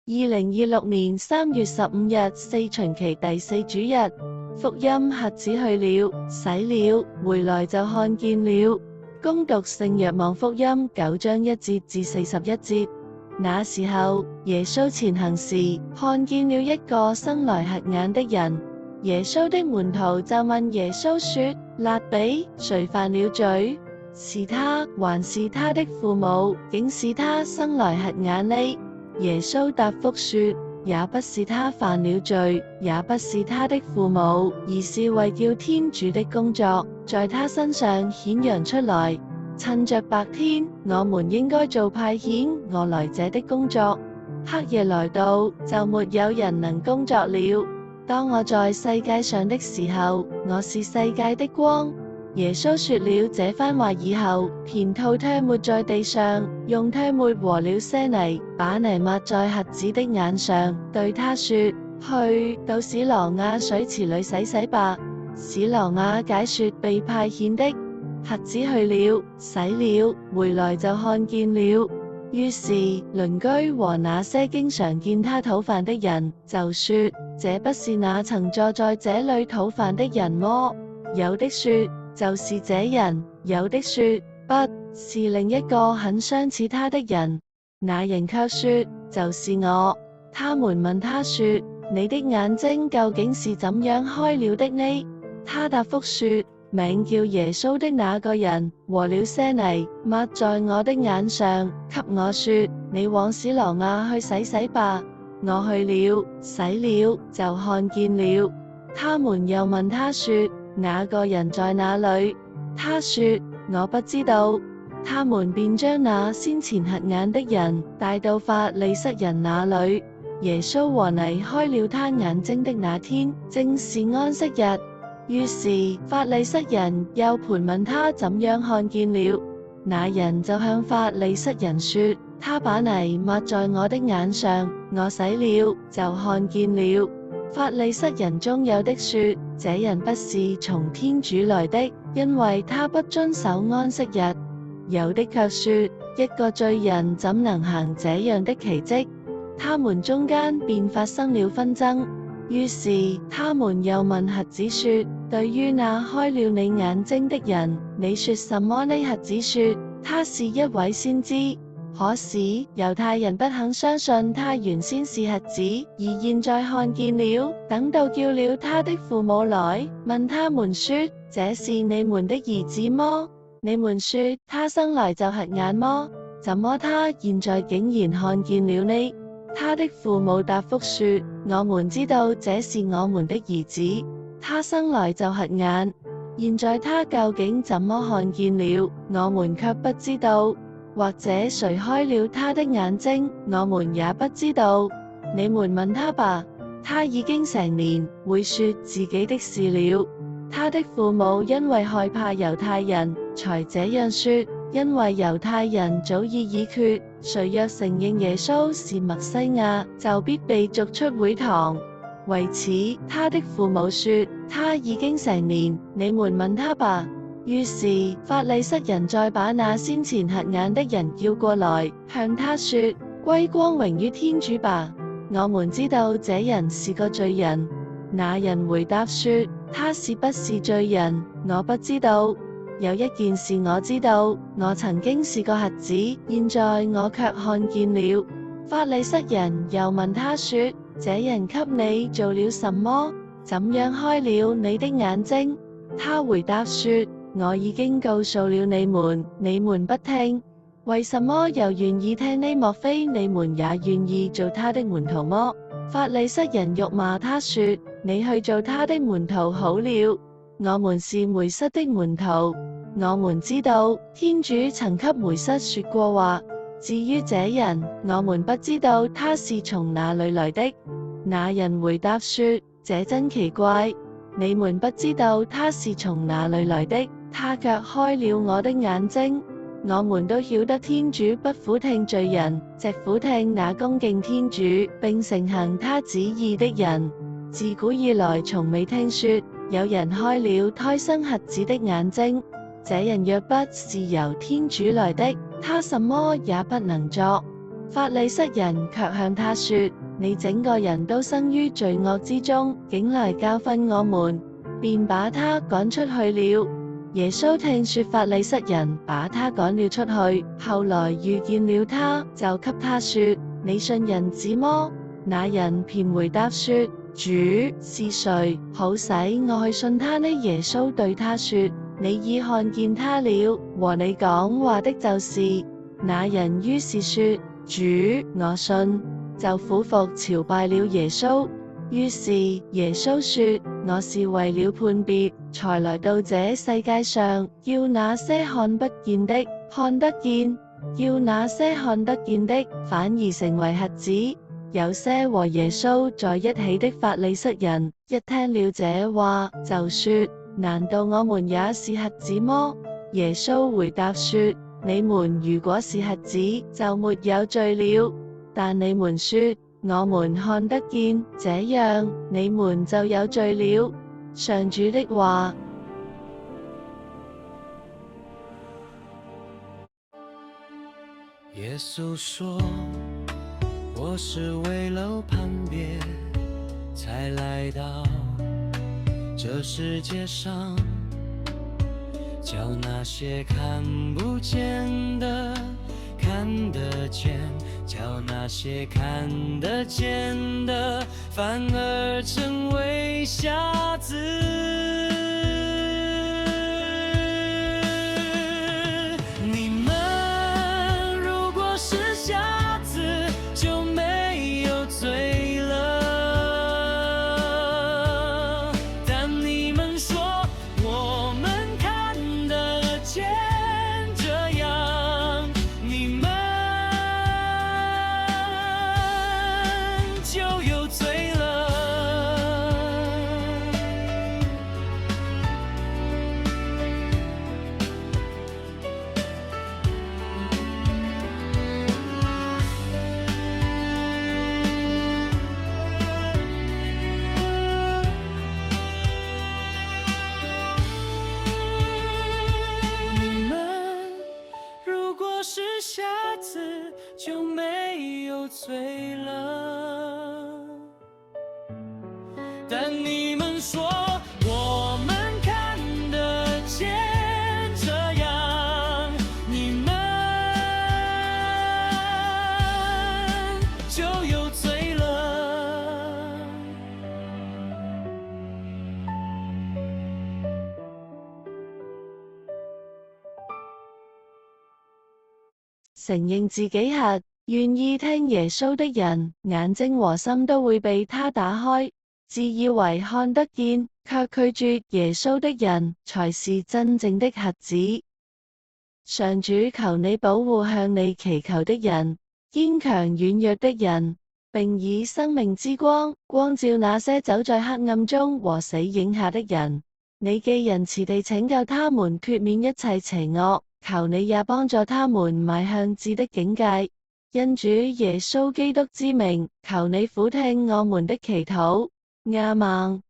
2026年3月15日四旬期第四主日，福音瞎子去了，洗了，回來就看見了。恭讀聖若望福音9章1節至41節。那時候，耶穌前行時，看見了一個生來瞎眼的人。耶穌的門徒就問耶穌說：辣彼，誰犯了罪？是他，還是他的父母，竟使他生來瞎眼呢？耶穌答覆說：也不是他犯了罪，也不是他的父母，而是為叫天主的工作在他身上顯揚出來。趁着白天，我們應該做派遣我來者的工作；黑夜來到，就沒有人能工作了。當我在世界上的時候，我是世界的光。耶穌說了這番話以後，便吐唾沫在地上，用唾沫和了些泥，把泥抹在瞎子的眼上，對他說：去到史羅亞水池裏洗洗吧。史羅亞解說被派遣的。瞎子去了，洗了，回來就看見了。於是鄰居和那些經常見他討飯的人就說：這不是那曾坐在這裏討飯的人麼？有的說就是這人，有的說不是，另一個很相似他的人。那人卻說就是我。他們問他說：你的眼睛究竟是怎樣開了的呢？他答覆說：名叫耶穌的那個人和了些泥抹在我的眼上，給我說：你往史羅亞去洗洗吧。我去了，洗了，就看見了。他們又問他說：那個人在哪裏？他說：我不知道。他們便將那先前瞎眼的人帶到法利塞人那裏。耶穌和泥開了他眼睛的那天，正是安息日。於是法利塞人又盤問他怎樣看見了。那人就向法利塞人說：他把泥抹在我的眼上，我洗了，就看見了。法利塞人中有的說：這人不是從天主來的，因為他不遵守安息日。有的卻說：一個罪人怎能行這樣的奇蹟？他們中間便發生了紛爭。於是他們又問瞎子說：對於那開了你眼睛的人，你說什麼呢？瞎子說：他是一位先知。可是猶太人不肯相信他原先是瞎子，而現在看見了。等到叫了他的父母來，問他們說：這是你們的兒子麼？你們說他生來就瞎眼麼？怎麼他現在竟然看見了呢？他的父母答覆說：我們知道這是我們的兒子，他生來就瞎眼，現在他究竟怎麼看見了，我們卻不知道。或者誰開了他的眼睛，我們也不知道。你們問他吧，他已經成年，會說自己的事了。他的父母因為害怕猶太人，才這樣說，因為猶太人早已議決，誰若承認耶穌是默西亞，就必被逐出會堂。為此，他的父母說，他已經成年，你們問他吧。於是法利塞人再把那先前瞎眼的人叫過來，向他說：歸光榮於天主吧，我們知道這人是個罪人。那人回答說：他是不是罪人，我不知道。有一件事我知道，我曾經是個瞎子，現在我卻看見了。法利塞人又問他說：這人給你做了什麼？怎樣開了你的眼睛？他回答說：我已經告訴了你們，你們不聽。為什麼又願意聽呢？莫非你們也願意做他的門徒麼？法利塞人辱罵他說：你去做他的門徒好了。我們是梅瑟的門徒，我們知道天主曾給梅瑟說過話。至於這人，我們不知道他是從哪裏來的。那人回答說：這真奇怪，你們不知道他是從哪裏來的，他卻開了我的眼睛。我們都曉得天主不俯聽罪人，直俯聽那恭敬天主並承行他旨意的人。自古以來從未聽說有人開了胎生瞎子的眼睛。這人若不是由天主來的，他什麼也不能作。法利塞人卻向他說：你整個人都生於罪惡之中，竟來教訓我們，便把他趕出去了。耶穌聽說法利塞人把他趕了出去，後來遇見了他，就給他說：你信人子麼？那人便回答說：主是誰，好使我去信他呢？耶穌對他說：你已看見他了，和你講話的就是。那人於是說：主，我信，就俯伏朝拜了耶穌。於是耶穌說：我是為了判別，才來到這世界上，叫那些看不見的看得見，叫那些看得見的反而成為瞎子。有些和耶穌在一起的法利塞人，一聽了這話，就說：難道我們也是瞎子麼？耶穌回答說：你們如果是瞎子，就沒有罪了。但你們說我們看得見，這樣你們就有罪了。上主的話。耶穌說：我是為了判別，才來到這世界上，叫那些看不見的看得見，叫那些看得見的反而成為瞎子。你們如果是瞎子，就沒有罪了。但你們說我們看得見，這樣你們就有罪了。你們如果是瞎子，就沒有罪了。但你們說我們看得見，這樣你們就有罪了。承認自己瞎，願意聽耶穌的人，眼睛和心都會被他打開。自以為看得見，卻拒絕耶穌的人，才是真正的瞎子。上主求你保護向你祈求的人，堅強軟弱的人，並以生命之光，光照那些走在黑暗中和死影下的人。你既仁慈地拯救他們脫免一切邪惡，求你也幫助他們邁向智的境界。因主耶穌基督之名，求你俯聽我們的祈禱。亞孟。